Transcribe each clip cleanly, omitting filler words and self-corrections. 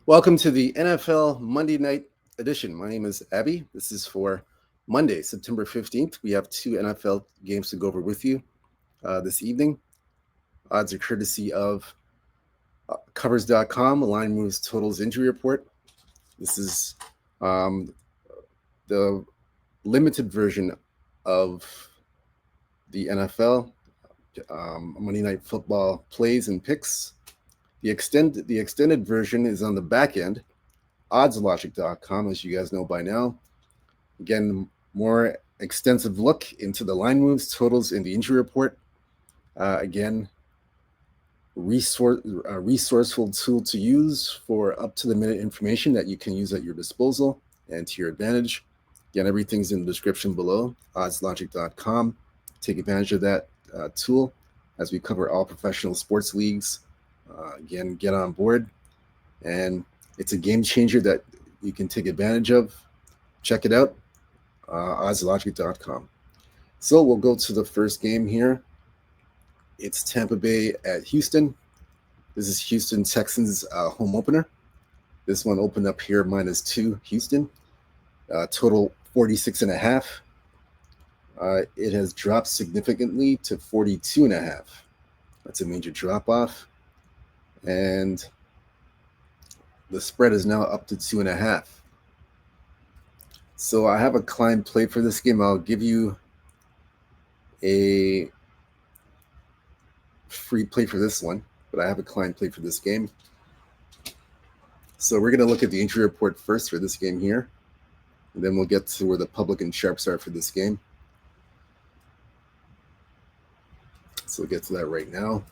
Welcome to the NFL Monday Night Edition. My name is Abby. This is for Monday, September 15th. We have two NFL games to go over with you this evening. Odds are courtesy of covers.com, line moves totals injury report. This is the limited version of the NFL Monday Night Football plays and picks. The extended version is on the back end, oddslogic.com, as you guys know by now. Again, more extensive look into the line moves, totals, and the injury report. Again, resourceful tool to use for up-to-the-minute information that you can use at your disposal and to your advantage. Again, everything's in the description below, oddslogic.com. Take advantage of that tool as we cover all professional sports leagues. Again, get on board. And it's a game changer that you can take advantage of. Check it out, oddslogic.com. So we'll go to the first game here. It's Tampa Bay at Houston. This is Houston Texans home opener. This one opened up here -2 Houston. Total 46.5. It has dropped significantly to 42.5. That's a major drop off. And the spread is now up to 2.5. So I have a client play for this game. I'll give you a free play for this one, but I have a client play for this game. So we're going to look at the injury report first for this game here, and then we'll get to where the public and sharps are for this game. So we'll get to that right now.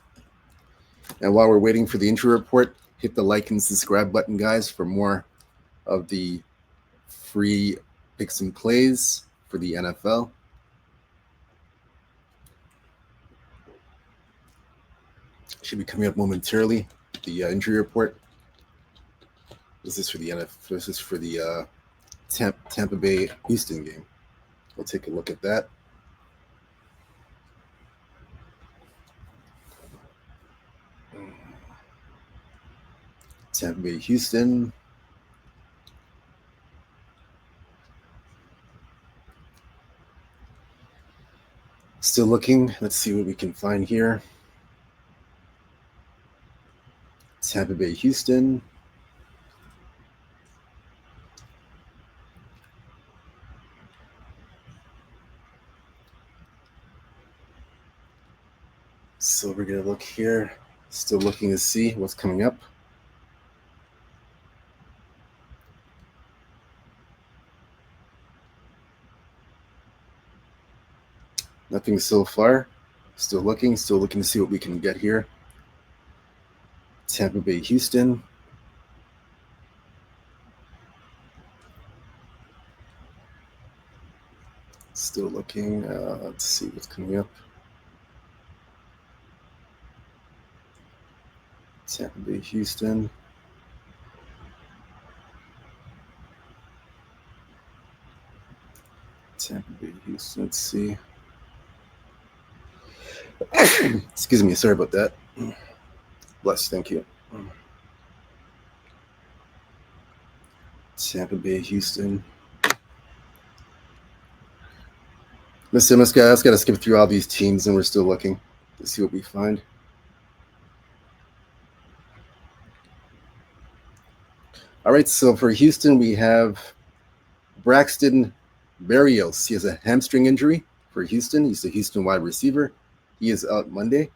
And while we're waiting for the injury report, hit the like and subscribe button, guys, for more of the free picks and plays for the NFL. Should be coming up momentarily. The injury report. This is for the NFL. This is for the Tampa Bay Houston game. We'll take a look at that. Tampa Bay Houston. Still looking. Let's see what we can find here. Tampa Bay Houston. So we're going to look here. Still looking to see what's coming up. Nothing so far. Still looking to see what we can get here. Tampa Bay Houston. Still looking. Let's see what's coming up. Tampa Bay Houston. Tampa Bay Houston. Let's see. Excuse me. Sorry about that. Bless. Thank you. Tampa Bay Houston. Mr. Muscat, got to skip through all these teams, and we're still looking to see what we find. All right, so for Houston, we have Braxton Berrios. He has a hamstring injury for Houston. He's a Houston wide receiver. He is out Monday.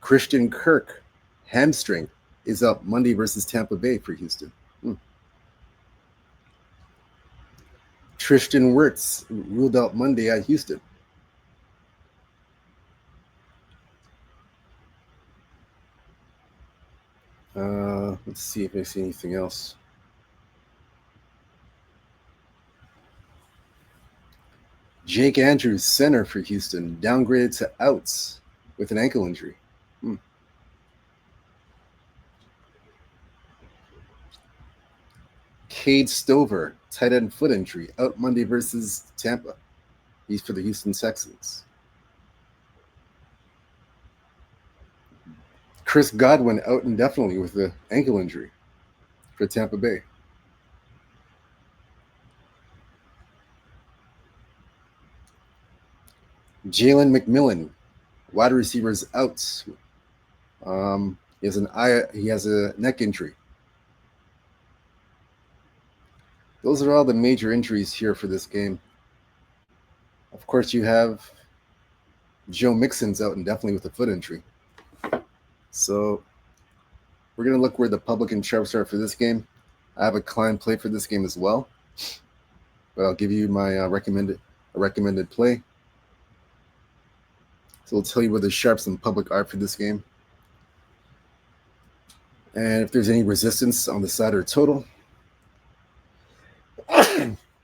Christian Kirk, hamstring, is out Monday versus Tampa Bay for Houston. Tristan Wirtz ruled out Monday at Houston. Let's see if I see anything else. Jake Andrews, center for Houston, downgraded to outs with an ankle injury. Cade Stover, tight end foot injury, out Monday versus Tampa. He's for the Houston Texans. Chris Godwin out indefinitely with an ankle injury for Tampa Bay. Jalen McMillan, wide receivers out. He has a neck injury. Those are all the major injuries here for this game. Of course, you have Joe Mixon's out indefinitely with a foot injury. So we're going to look where the public and sharps are for this game. I have a client play for this game as well, but I'll give you my recommended play. So we'll tell you where the sharps and public are for this game, and if there's any resistance on the side or total.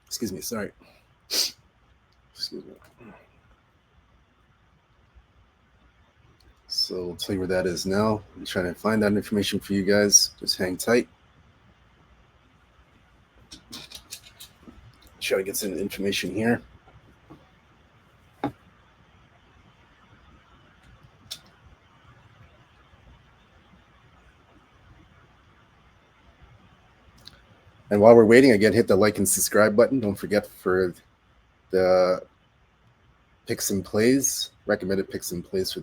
Excuse me, sorry. Excuse me. So we'll tell you where that is now. I'm trying to find that information for you guys. Just hang tight. Try to get some information here. And while we're waiting, again, hit the like and subscribe button. Don't forget for the picks and plays, recommended picks and plays for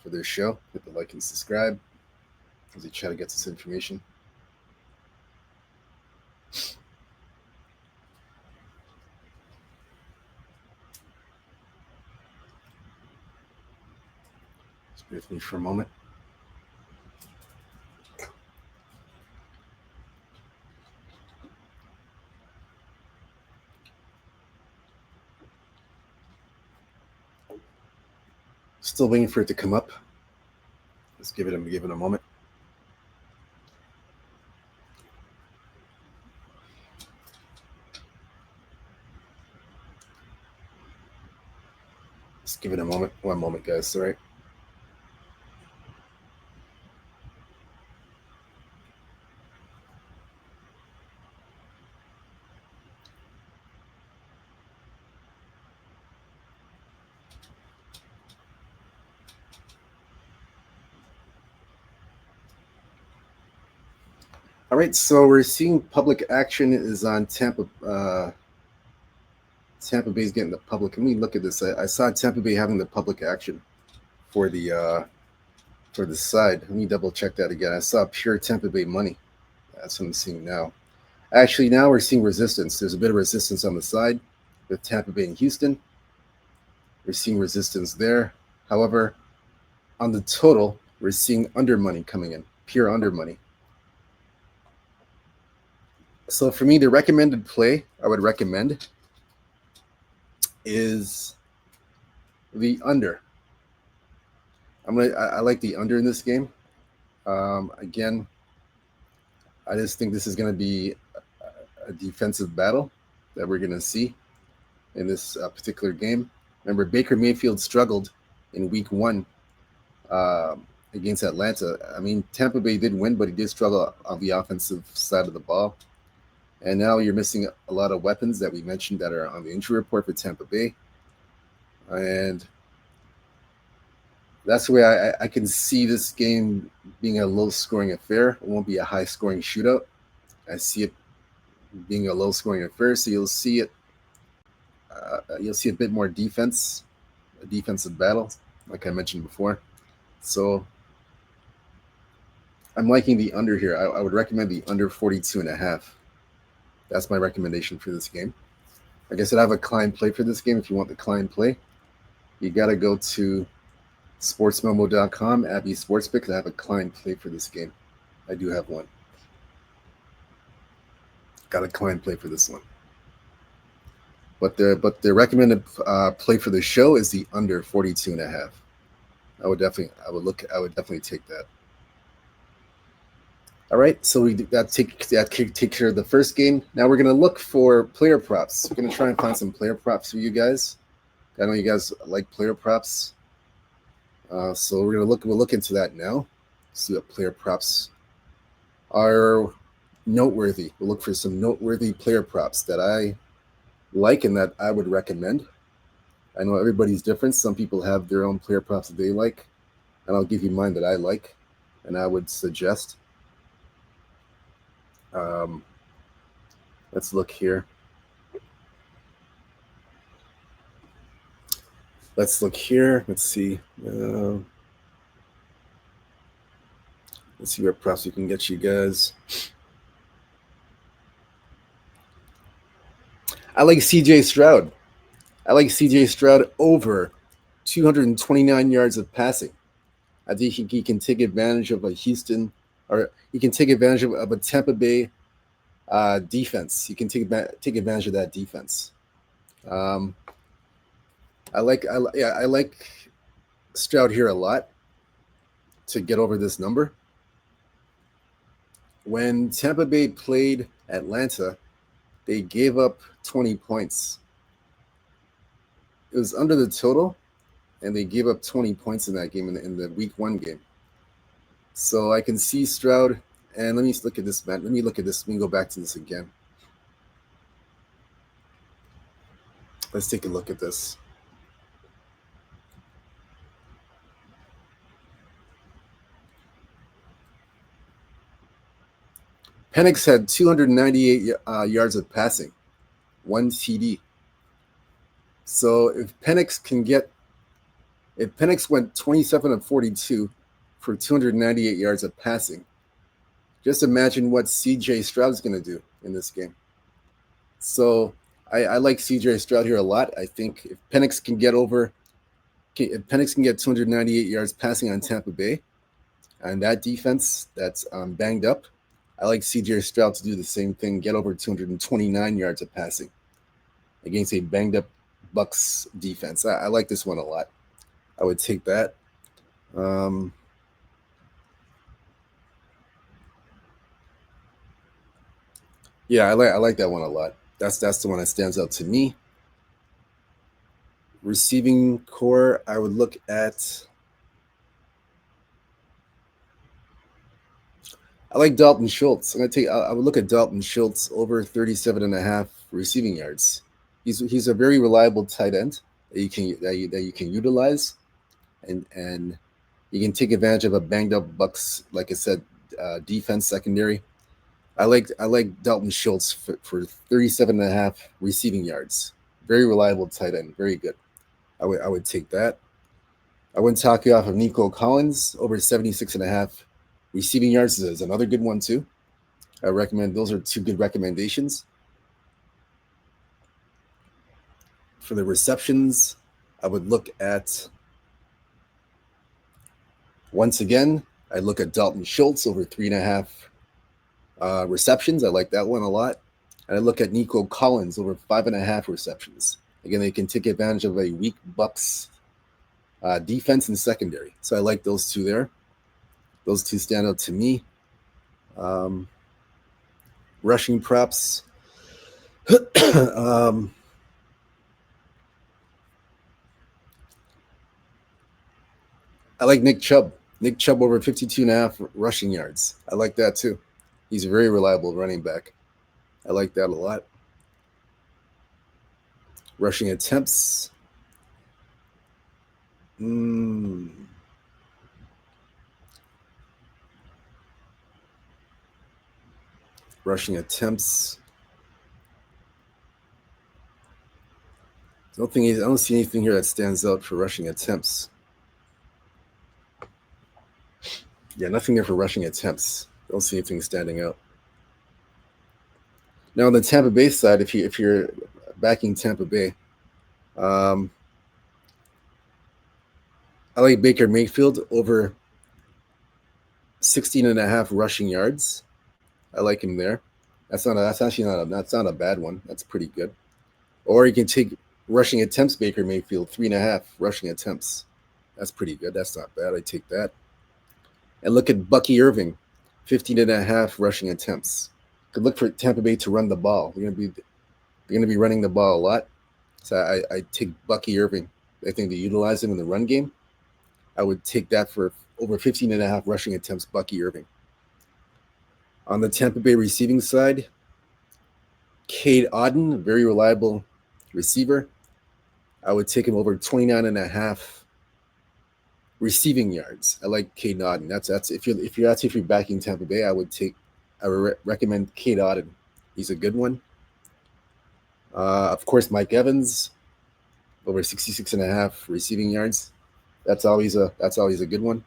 their show. Hit the like and subscribe as we try to get this information. Just bear with me for a moment. Still waiting for it to come up. Let's give it a moment. Let's give it a moment. 1 moment, guys. Sorry. All right, so we're seeing public action is on Tampa. Tampa Bay's getting the public. Let me look at this. I saw Tampa Bay having the public action for the side. Let me double check that again. I saw pure Tampa Bay money. That's what I'm seeing now. Actually, now we're seeing resistance. There's a bit of resistance on the side with Tampa Bay and Houston. We're seeing resistance there. However, on the total, we're seeing under money coming in, pure under money. So for me, the recommended play I would recommend is the under. I like the under in this game. Again, I just think this is going to be a defensive battle that we're going to see in this particular game. Remember, Baker Mayfield struggled in week 1 against Atlanta. I mean, Tampa Bay did win, but he did struggle on the offensive side of the ball. And now you're missing a lot of weapons that we mentioned that are on the injury report for Tampa Bay. And that's the way I can see this game being a low-scoring affair. It won't be a high-scoring shootout. I see it being a low-scoring affair, so you'll see it. You'll see a bit more defense, a defensive battle, like I mentioned before. So I'm liking the under here. I would recommend the under 42.5. That's my recommendation for this game. Like I said, I have a client play for this game. If you want the client play, you got to go to sportsmemo.com, Abby Sportsbook. I have a client play for this game. I do have one. Got a client play for this one. But the recommended play for the show is the under 42.5. I would definitely take that. All right, so that take care of the first game. Now we're gonna look for player props. We're gonna try and find some player props for you guys. I know you guys like player props, so we'll look into that now. See what player props are noteworthy. We'll look for some noteworthy player props that I like and that I would recommend. I know everybody's different. Some people have their own player props that they like, and I'll give you mine that I like and I would suggest. Um, let's look here. Let's look here. Let's see. Let's see what props we can get you guys. I like CJ Stroud. I like CJ Stroud over 229 yards of passing. I think he can take advantage of a Houston, or he can take advantage of a Tampa Bay defense. He can take advantage of that defense. Um, I like Stroud here a lot to get over this number. When Tampa Bay played Atlanta, they gave up 20 points. It was under the total, and they gave up 20 points in that game in the Week 1 game. So I can see Stroud, and let me look at this, man. Let me look at this. Let me go back to this again. Let's take a look at this. Penix had 298 yards of passing, 1 TD. So if Penix went 27 of 42 for 298 yards of passing, just imagine what CJ Stroud's going to do in this game. So I like CJ Stroud here a lot. I think if Penix can get 298 yards passing on Tampa Bay, and that defense that's banged up, I like CJ Stroud to do the same thing, get over 229 yards of passing against a banged up Bucks defense. I like this one a lot. I would take that. Yeah, I like that one a lot. That's the one that stands out to me. Receiving core, I would look at. I like Dalton Schultz. I would look at Dalton Schultz over 37.5 receiving yards. He's a very reliable tight end that you can utilize, and you can take advantage of a banged up Bucks, like I said, defense secondary. I like Dalton Schultz for 37.5 receiving yards. Very reliable tight end, very good. I would take that. I wouldn't talk you off of Nico Collins over 76.5 receiving yards is another good one too. I recommend those are two good recommendations. For the receptions, I would look at once again. I look at Dalton Schultz over 3.5 receptions. I like that one a lot. And I look at Nico Collins over 5.5 receptions. Again, they can take advantage of a weak Bucks defense and secondary. So I like those two there. Those two stand out to me. Rushing props. I like Nick Chubb. Nick Chubb over 52.5 rushing yards. I like that too. He's a very reliable running back. I like that a lot. Rushing attempts. Rushing attempts. I don't see anything here that stands out for rushing attempts. Yeah, nothing there for rushing attempts. Don't see anything standing out. Now on the Tampa Bay side, if you're backing Tampa Bay, I like Baker Mayfield over 16.5 rushing yards. I like him there. That's not a bad one. That's pretty good. Or you can take rushing attempts, Baker Mayfield, 3.5 rushing attempts. That's pretty good. That's not bad. I take that. And look at Bucky Irving, 15.5 rushing attempts. Could look for Tampa Bay to run the ball. They're gonna be running the ball a lot. So I take Bucky Irving. I think they utilize him in the run game. I would take that for over 15.5 rushing attempts, Bucky Irving. On the Tampa Bay receiving side, Cade Otton, very reliable receiver. I would take him over 29.5 receiving yards. I like Cade Otton. That's if you're backing Tampa Bay, I would take I recommend Kate Auden. He's a good one. Of course, Mike Evans, over 66.5 receiving yards. That's always a good one.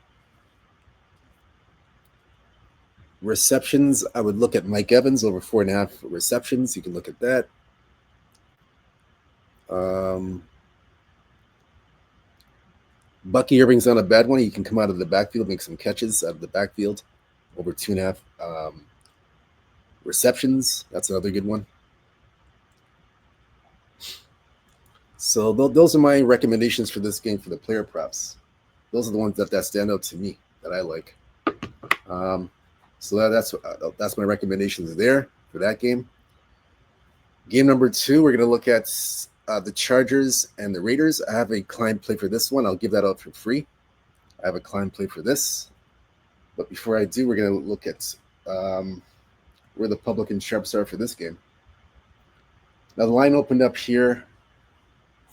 Receptions, I would look at Mike Evans over 4.5 receptions. You can look at that. Bucky Irving's not a bad one. He can come out of the backfield, make some catches out of the backfield, over 2.5 receptions. That's another good one. So those are my recommendations for this game for the player props. Those are the ones that stand out to me that I like. So that's my recommendations there for that game. Game number 2, we're going to look at the Chargers and the Raiders. I have a client play for this one. I'll give that out for free. I have a client play for this. But before I do, we're going to look at where the public and sharps are for this game. Now the line opened up here.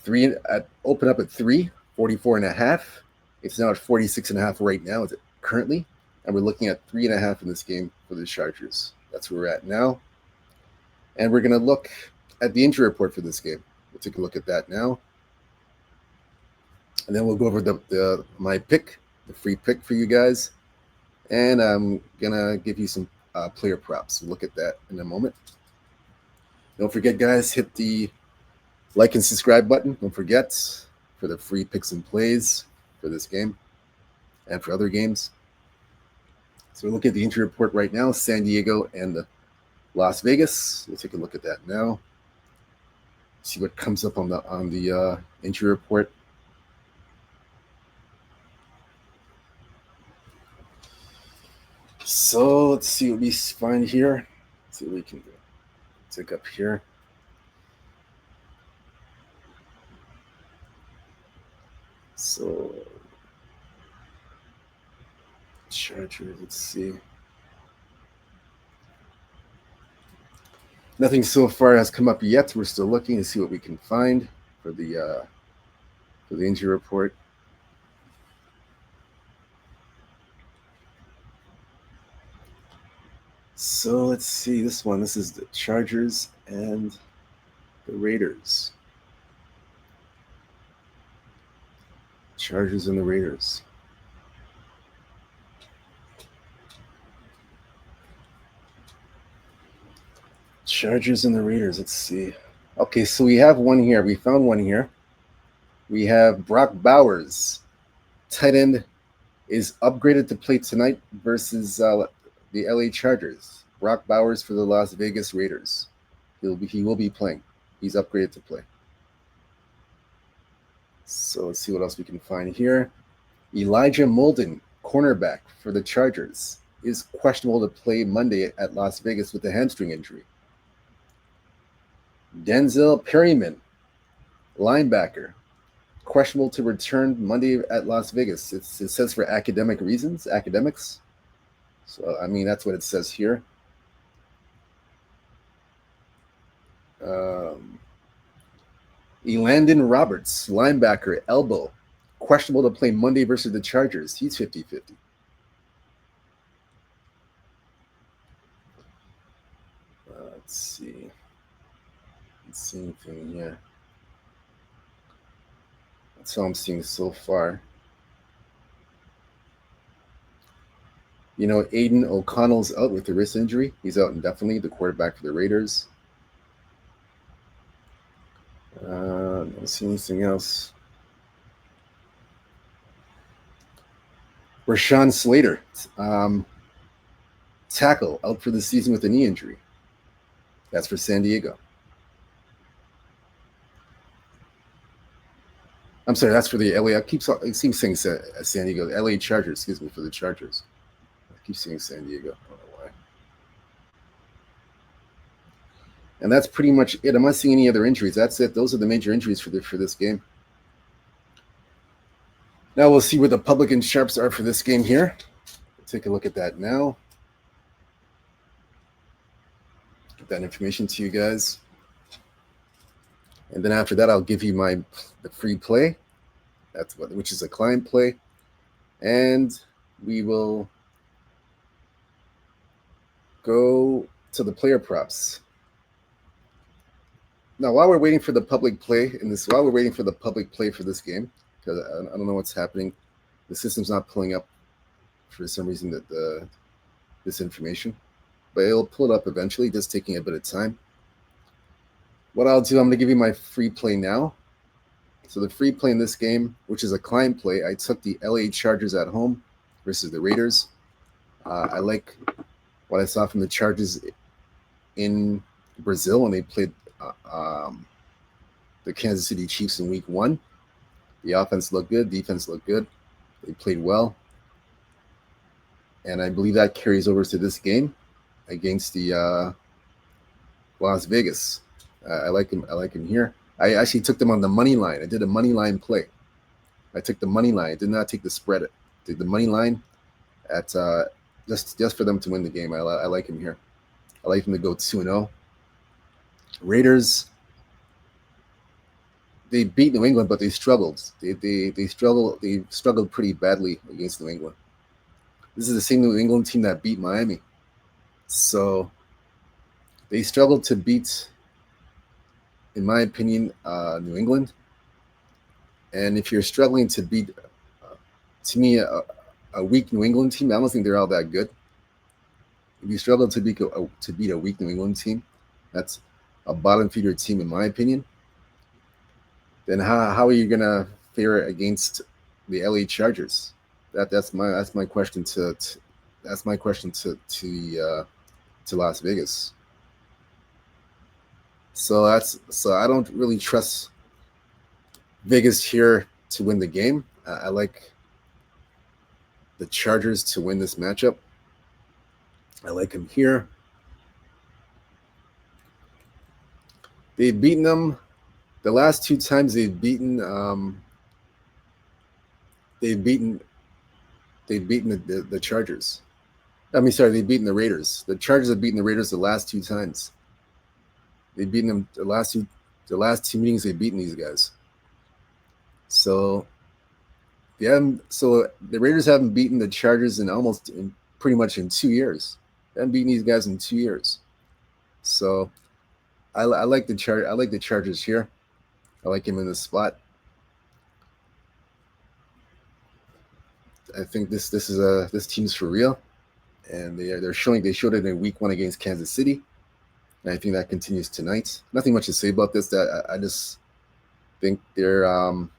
Opened up at 44.5. It's now at 46.5 right now. Is it currently? And we're looking at 3.5 in this game for the Chargers. That's where we're at now. And we're going to look at the injury report for this game. We'll take a look at that now. And then we'll go over my pick, the free pick for you guys. And I'm going to give you some player props. We'll look at that in a moment. Don't forget, guys, hit the like and subscribe button. Don't forget for the free picks and plays for this game and for other games. So we're looking at the injury report right now, San Diego and Las Vegas. We'll take a look at that now. See what comes up on the injury report. So let's see what we find here. Let's see what we can do. Take up here. So Chargers, let's see. Nothing so far has come up yet. We're still looking to see what we can find for the injury report. So let's see this one. This is the Chargers and the Raiders. Chargers and the Raiders. Chargers and the Raiders. Let's see. Okay, so we have one here. We found one here. We have Brock Bowers. Tight end is upgraded to play tonight versus the LA Chargers. Brock Bowers for the Las Vegas Raiders. He will be playing. He's upgraded to play. So let's see what else we can find here. Elijah Molden, cornerback for the Chargers, is questionable to play Monday at Las Vegas with a hamstring injury. Denzel Perryman, linebacker, questionable to return Monday at Las Vegas. It says for academics. So, I mean, that's what it says here. Elandon Roberts, linebacker, elbow, questionable to play Monday versus the Chargers. He's 50-50. Let's see. Let's see anything here. That's all I'm seeing so far. You know, Aiden O'Connell's out with a wrist injury. He's out indefinitely, the quarterback for the Raiders. Don't see anything else. Rashawn Slater, tackle, out for the season with a knee injury. That's for San Diego. I'm sorry, that's for the LA. I keep saying San Diego. The LA Chargers, excuse me, for the Chargers. I keep saying San Diego. I don't know why. And that's pretty much it. I'm not seeing any other injuries. That's it. Those are the major injuries for this game. Now we'll see where the public and sharps are for this game here. We'll take a look at that now. Get that information to you guys. And then after that, I'll give you the free play. Which is a client play. And we will go to the player props. Now, while we're waiting for the public play while we're waiting for the public play for this game, because I don't know what's happening, the system's not pulling up for some reason this information, but it'll pull it up eventually, just taking a bit of time. What I'll do, I'm going to give you my free play now. So the free play in this game, which is a client play, I took the LA Chargers at home versus the Raiders. I like what I saw from the Chargers in Brazil when they played the Kansas City Chiefs in Week 1. The offense looked good, defense looked good. They played well, and I believe that carries over to this game against the Las Vegas. I like him. I like him here. I actually took them on the money line. I did a money line play. I took the money line. I did not take the spread. I did the money line at just for them to win the game. I like him here. I like him to go 2-0. Raiders, they beat New England, but they struggled. They struggled pretty badly against New England. This is the same New England team that beat Miami. So they struggled to beat, in my opinion, New England. And if you're struggling to beat, to me, a weak New England team, I don't think they're all that good. If you struggle to beat a weak New England team, that's a bottom feeder team, in my opinion. Then how are you gonna fare against the LA Chargers? That's my question to Las Vegas. So I don't really trust Vegas here to win the game. I like the Chargers to win this matchup. I like them here. They've beaten them the last 2 times. They've beaten the Chargers. They've beaten the Raiders. The Chargers have beaten the Raiders the last 2 times. They've beaten them the last two meetings. They've beaten these guys. So the Raiders haven't beaten the Chargers pretty much in 2 years. They haven't beaten these guys in 2 years. So I like the Chargers here. I like him in this spot. I think this team's for real, and they showed it in Week 1 against Kansas City, and I think that continues tonight. Nothing much to say about this. That I just think they're a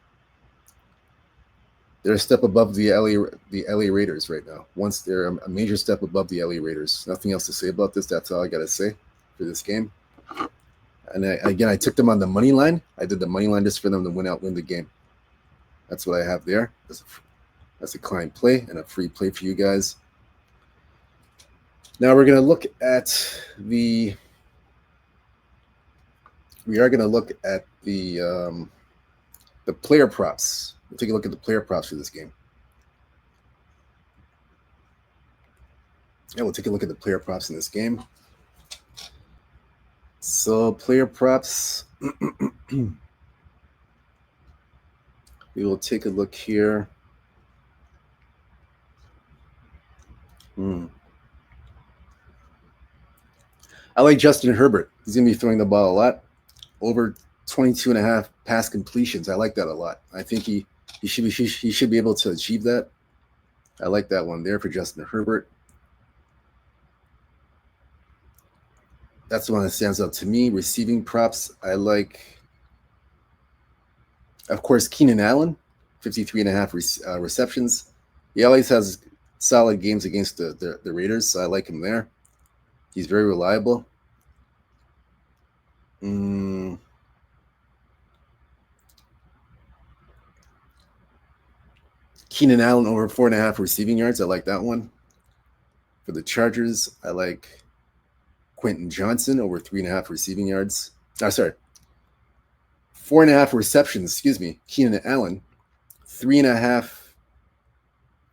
step above the LA Raiders right now. Once they're a major step above the LA Raiders. Nothing else to say about this. That's all I gotta say for this game. And I took them on the money line. I did the money line just for them to win the game. That's what I have there. That's a client play and a free play for you guys. Now we're going to look at the player props. We'll take a look at the player props for this game. Yeah, we'll take a look at the player props in this game. So player props, we will take a look here. I like Justin Herbert. He's going to be throwing the ball a lot. Over 22.5 pass completions. I like that a lot. I think he should be able to achieve that. I like that one there for Justin Herbert. That's the one that stands out to me. Receiving props, I like, of course, Keenan Allen, 53.5 receptions. He always has solid games against the Raiders, so I like him there. He's very reliable. Keenan Allen over 4.5 receiving yards. I like that one. For the Chargers, I like Quentin Johnson over 3.5 receiving yards. 4.5 receptions. Excuse me. Keenan Allen, 3.5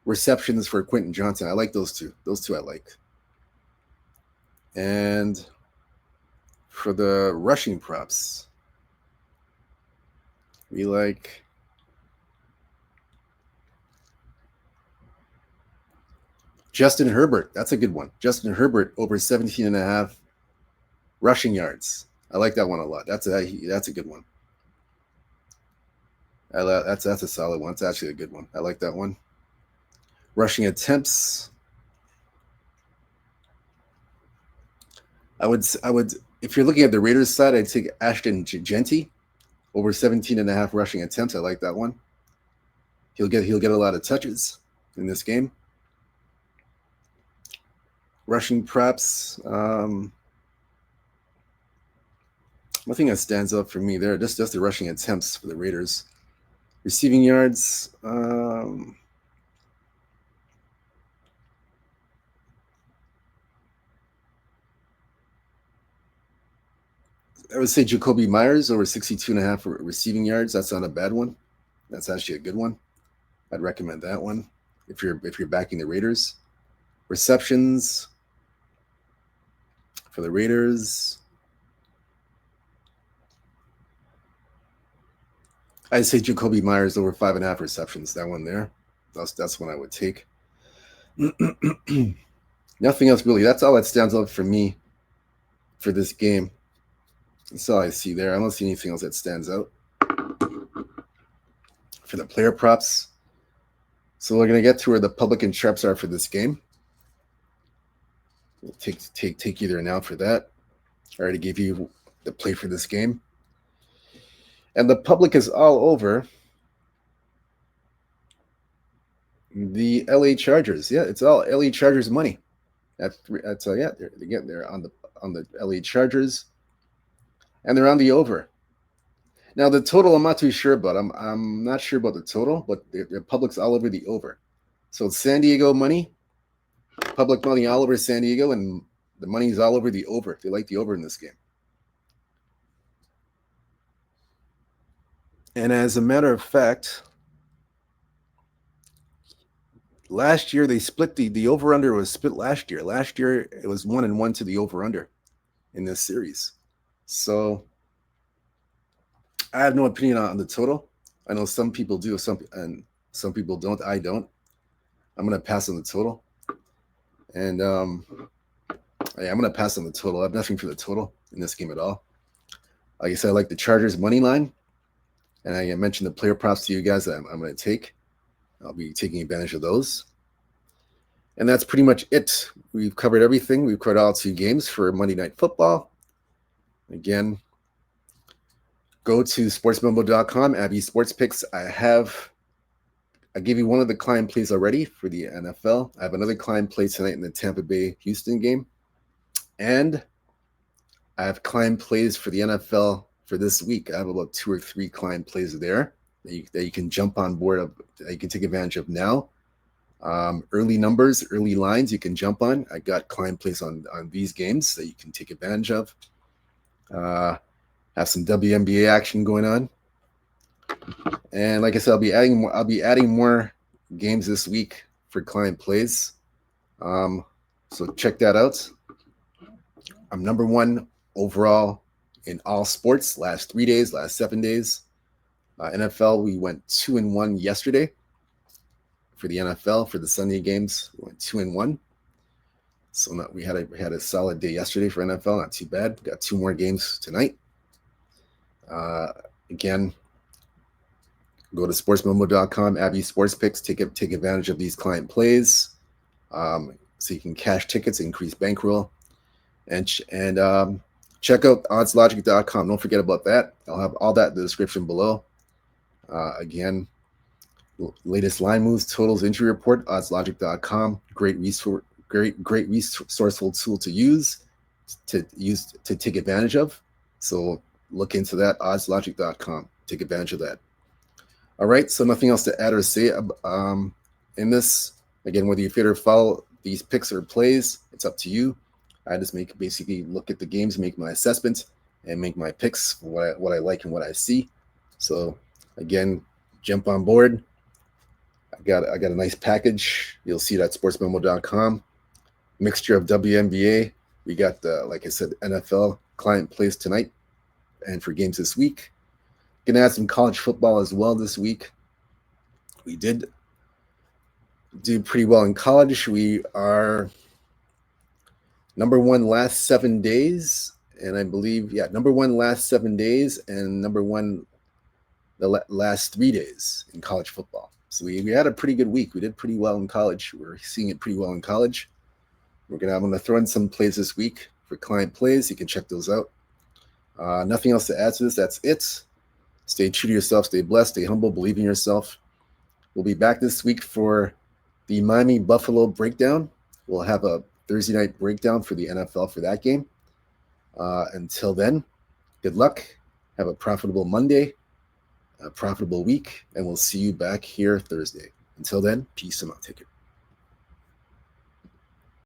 receptions for Quentin Johnson. I like those two. Those two I like. And for the rushing props, we like Justin Herbert, that's a good one. Justin Herbert over 17.5 rushing yards. I like that one a lot. That's a good one. That's a solid one. It's actually a good one. I like that one. Rushing attempts. I would if you're looking at the Raiders side, I'd take Ashton Genty over 17.5 rushing attempts. I like that one. He'll get a lot of touches in this game. Rushing props. Nothing that stands out for me there. Just the rushing attempts for the Raiders. Receiving yards. I would say Jacoby Myers over 62.5 receiving yards. That's not a bad one. That's actually a good one. I'd recommend that one if you're backing the Raiders. Receptions for the Raiders. I'd say Jacoby Myers over 5.5 receptions. That one there. That's one I would take. Nothing else really. That's all that stands out for me for this game. That's all I see there. I don't see anything else that stands out. For the player props. So we're going to get to where the public and sharps are for this game. We'll take either an out for that. I already gave you the play for this game. And the public is all over the LA Chargers. Yeah, it's all LA Chargers money. They're on the LA Chargers. And they're on the over. Now the total, I'm not too sure about. I'm not sure about the total, but the public's all over the over. So it's San Diego money, public money all over San Diego, and the money's all over the over. They like the over in this game. And as a matter of fact, last year they split the over-under was split last year. Last year it was 1-1 to the over-under in this series. So I have no opinion on the total. I know some people do, some people don't. I don't. I'm going to pass on the total. And I'm going to pass on the total. I have nothing for the total in this game at all. Like I said, I like the Chargers money line. And I mentioned the player props to you guys that I'm going to take. I'll be taking advantage of those. And that's pretty much it. We've covered everything. We've covered all 2 games for Monday Night Football. Again, go to sportsmemo.com, Abby Sports Picks. I gave you one of the client plays already for the NFL. I have another client play tonight in the Tampa Bay Houston game. And I have client plays for the NFL for this week. I have about 2 or 3 client plays there that you can jump on board of, that you can take advantage of now. Early numbers, early lines you can jump on. I got client plays on these games that you can take advantage of. Have some WNBA action going on. And like I said, I'll be adding more games this week for client plays. So check that out. I'm number 1 overall in all sports last 3 days, last 7 days. NFL, we went 2-1 yesterday for the NFL for the Sunday games. We went 2-1. So we had a solid day yesterday for NFL. Not too bad. Got 2 more games tonight. Again, go to sportsmemo.com, Abby Sports Picks. Take advantage of these client plays, so you can cash tickets, increase bankroll, and check out oddslogic.com. Don't forget about that. I'll have all that in the description below. Again, latest line moves, totals, injury report, oddslogic.com. Great resourceful tool to use to take advantage of. So look into that, oddslogic.com. Take advantage of that. All right, so nothing else to add or say in this. Again, whether you fit or follow these picks or plays, it's up to you. I just basically look at the games, make my assessment, and make my picks for what I like and what I see. So again, jump on board. I got a nice package. You'll see it at sportsmemo.com. Mixture of WNBA. We got like I said, NFL client plays tonight and for games this week. Gonna add some college football as well this week. We did do pretty well in college. We are number one last 7 days, and I believe, number one last 7 days, and number one the last 3 days in college football. So we had a pretty good week. We did pretty well in college. We're seeing it pretty well in college. I'm gonna throw in some plays this week for client plays. You can check those out. Nothing else to add to this. That's it. Stay true to yourself. Stay blessed. Stay humble. Believe in yourself. We'll be back this week for the Miami Buffalo breakdown. We'll have a Thursday night breakdown for the NFL for that game. Until then, good luck. Have a profitable Monday, a profitable week, and we'll see you back here Thursday. Until then, peace and out. Take care.